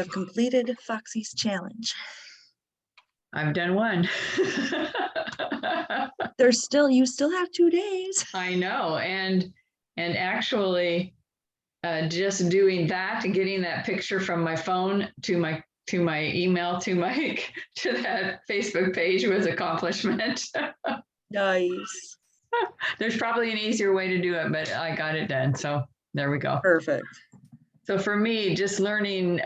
Have completed Foxy's challenge. I've done one. You still have 2 days. I know. And actually just doing that, getting that picture from my phone to my email to that Facebook page was accomplishment. Nice. There's probably an easier way to do it, but I got it done. So there we go. Perfect. So for me, just learning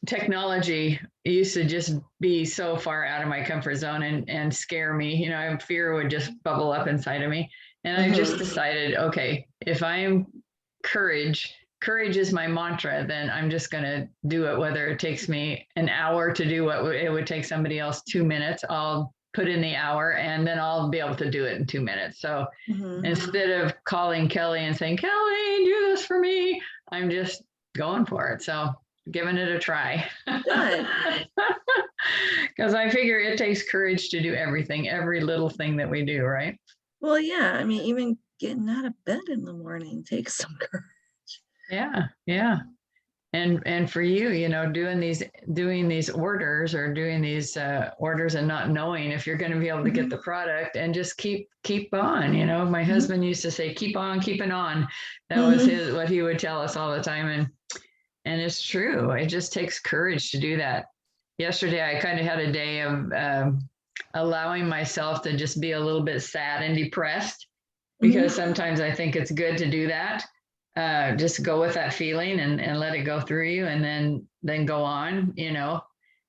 technology used to just be so far out of my comfort zone and scare me. You know, fear would just bubble up inside of me. And I just decided, okay, if I'm courage is my mantra, then I'm just going to do it. Whether it takes me an hour to do what it would take somebody else 2 minutes, I'll put in the hour and then I'll be able to do it in 2 minutes. So instead of calling Kelly and saying, Kelly, do this for me, I'm just going for it. So giving it a try. Good. Because I figure it takes courage to do everything, every little thing that we do, right? Well, yeah. I mean, even getting out of bed in the morning takes some courage. Yeah. And for you, you know, doing these orders and not knowing if you're going to be able to get the product, and just keep on. You know, my husband used to say, keep on keeping on. That was what he would tell us all the time. And it's true. It just takes courage to do that. Yesterday, I kind of had a day of allowing myself to just be a little bit sad and depressed, because sometimes I think it's good to do that. Just go with that feeling and let it go through you, and then go on, you know.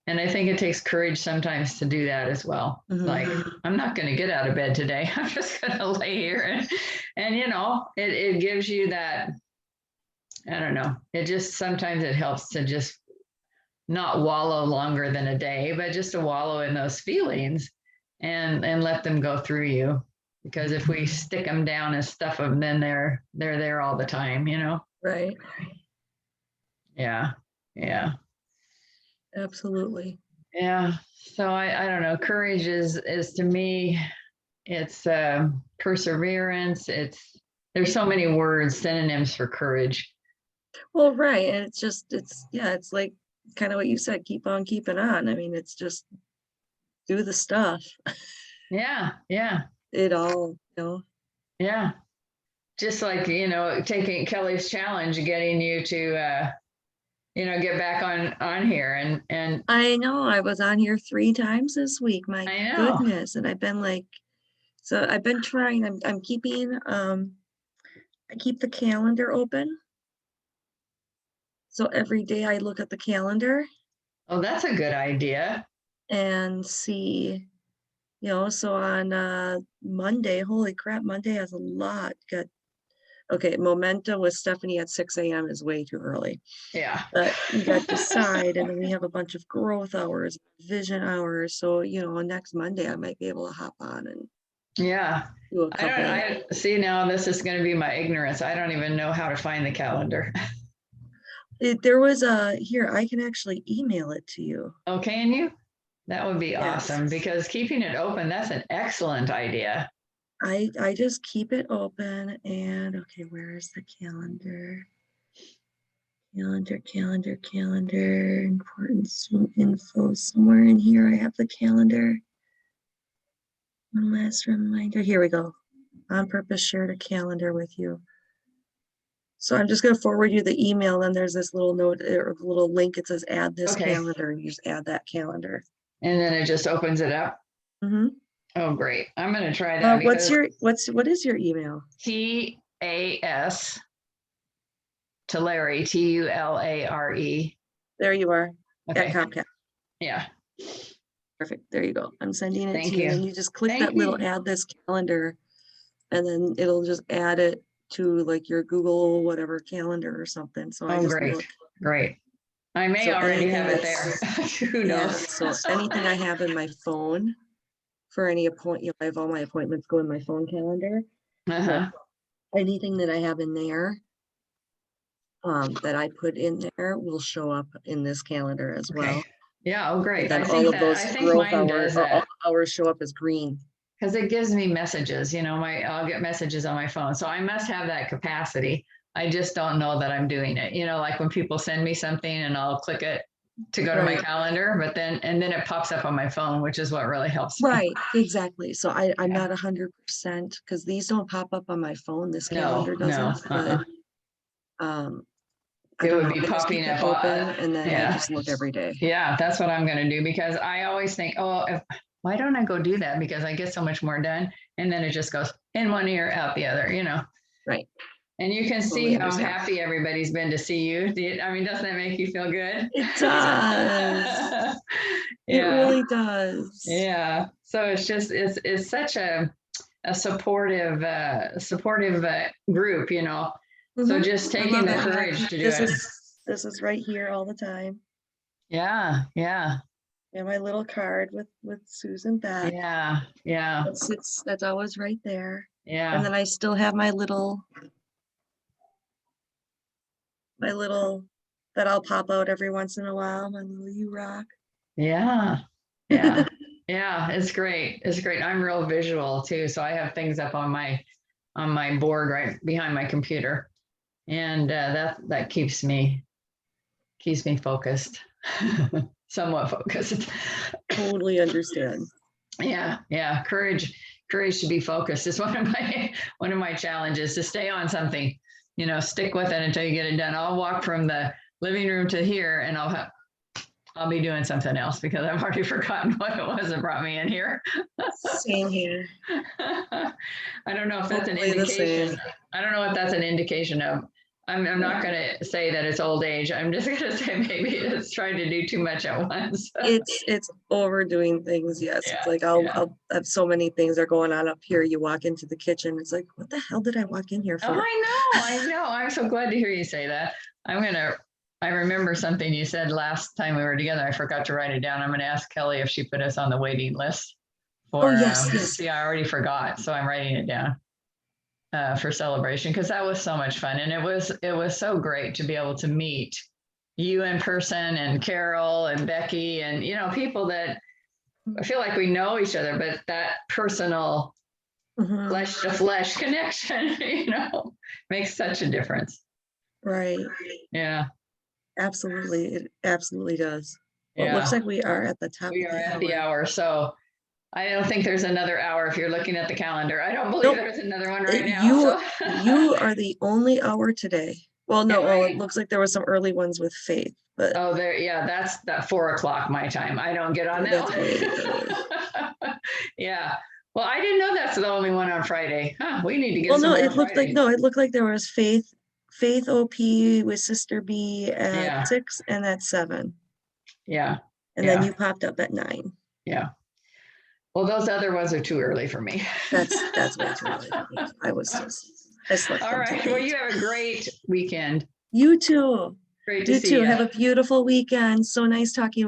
And I think it takes courage sometimes to do that as well. Like, I'm not going to get out of bed today. I'm just going to lay here. And you know, it gives you that, I don't know. It just, sometimes it helps to just not wallow longer than a day, but just to wallow in those feelings and let them go through you. Because if we stick them down and stuff them, then they're there all the time, you know? Right. Yeah. Absolutely. Yeah. So I don't know. Courage is to me, it's perseverance. There's so many words, synonyms for courage. Well, right. And it's like kind of what you said, keep on keeping on. I mean, it's just do the stuff. Yeah. It all, you know. Yeah. Just like, you know, taking Kelly's challenge, getting you to, you know, get back on here and I know I was on here 3 times this week. My goodness. And I've been like, so I've been trying, I'm keeping, I keep the calendar open. So every day I look at the calendar. Oh, that's a good idea. And see, you know, so on Monday, holy crap, Monday has a lot. Okay, Momentum with Stephanie at 6 a.m. is way too early. Yeah. But we got Decide, and then we have a bunch of growth hours, vision hours. So, you know, next Monday I might be able to hop on and do a couple. I see now, this is going to be my ignorance. I don't even know how to find the calendar. There was here, I can actually email it to you. Oh, can you? That would be awesome, because keeping it open, that's an excellent idea. I just keep it open, and okay, where is the calendar? Calendar, important info somewhere in here. I have the calendar. One last reminder. Here we go. On purpose, shared a calendar with you. So I'm just going to forward you the email, and there's this little note or little link. It says add this calendar, and you just add that calendar. And then it just opens it up. Oh, great. I'm going to try that. What is your email? TAS Tulare, TULARE. There you are. Okay. At Comcast. Yeah. Perfect. There you go. I'm sending it Thank to you. you. And you just click that little add this calendar, and then it'll just add it to like your Google whatever calendar or something. So I just great. I may already have it there. Who knows? So anything I have in my phone for any appointment, you know, I have all my appointments go in my phone calendar. So anything that I have in there that I put in there will show up in this calendar as well. Yeah. Oh, great. And then all of those growth hours, all hours show up as green. Because it gives me messages, you know, I'll get messages on my phone. So I must have that capacity. I just don't know that I'm doing it. Like when people send me something and I'll click it to go to my Right. calendar, but then it pops up on my phone, which is what really helps me. Right, exactly. So I'm Yeah. not 100% because these don't pop up on my phone. This No, calendar no, doesn't, but I it don't would know. be I just popping keep it up. open and then I Yeah. just look every day. Yeah, that's what I'm going to do because I always think, oh, why don't I go do that? Because I get so much more done. And then it just goes in one ear, out the other. Right. And you can see Totally how understand. happy everybody's been to see you. I mean, doesn't that make you feel good? It does. It Yeah. really does. Yeah. So it's such a supportive group, So Mhm. just I taking love the it. courage to do This it. is right here all the time. Yeah. Yeah. And my little card with Susan Beck. Yeah. Yeah. That's always right there. Yeah. And then I still have my little that I'll pop out every once in a while, my little You Rock. Yeah. Yeah. Yeah. It's great. It's great. I'm real visual too. So I have things up on my board right behind my computer. And that keeps me focused, somewhat focused. Totally understand. Yeah. Yeah. Courage to be focused is one of my challenges, to stay on something, stick with it until you get it done. I'll walk from the living room to here and I'll be doing something else because I've already forgotten what it was that brought me in here. Same here. I don't know if that's an Totally the indication. same. I don't know what that's an indication of. I'm not going to say that it's old age. I'm just going to say maybe it's trying to do too much at once. It's overdoing things. Yes. Yeah, It's like I'll have so many things are going on up here. You walk into the kitchen. It's like, what the hell did I walk in here Oh, for? I know. I'm so glad to hear you say that. I remember something you said last time we were together. I forgot to write it down. I'm going to ask Kelly if she put us on the waiting list for, yes. see, I already forgot. So I'm writing it down for celebration because that was so much fun. And it was so great to be able to meet you in person and Carol and Becky and, people that I feel like we know each other, but that personal flesh to flesh connection, makes such a difference. Right. Yeah. Absolutely. It absolutely does. Well, Yeah. it looks like we are at the top We of are the at hour. the hour. So I don't think there's another hour if you're looking at the calendar. I don't believe there's another one right now. You are the only hour today. Well, no, it looks like there was some early ones with Faith, but oh, that's that 4:00 my time. I don't get on that that's one. way early. Yeah. Well, I didn't know that's the only one on Friday. Huh, we need to get Well, some no, more it looked like Fridays. it looked like there was Faith OP with Sister B at 6 and at 7. Yeah. And then you popped up at 9. Yeah. Well, those other ones are too early for me. That's way too early for me. I slept. All right. Well, you have a great weekend. You too. Great to You see too. you. Have a beautiful weekend. So nice talking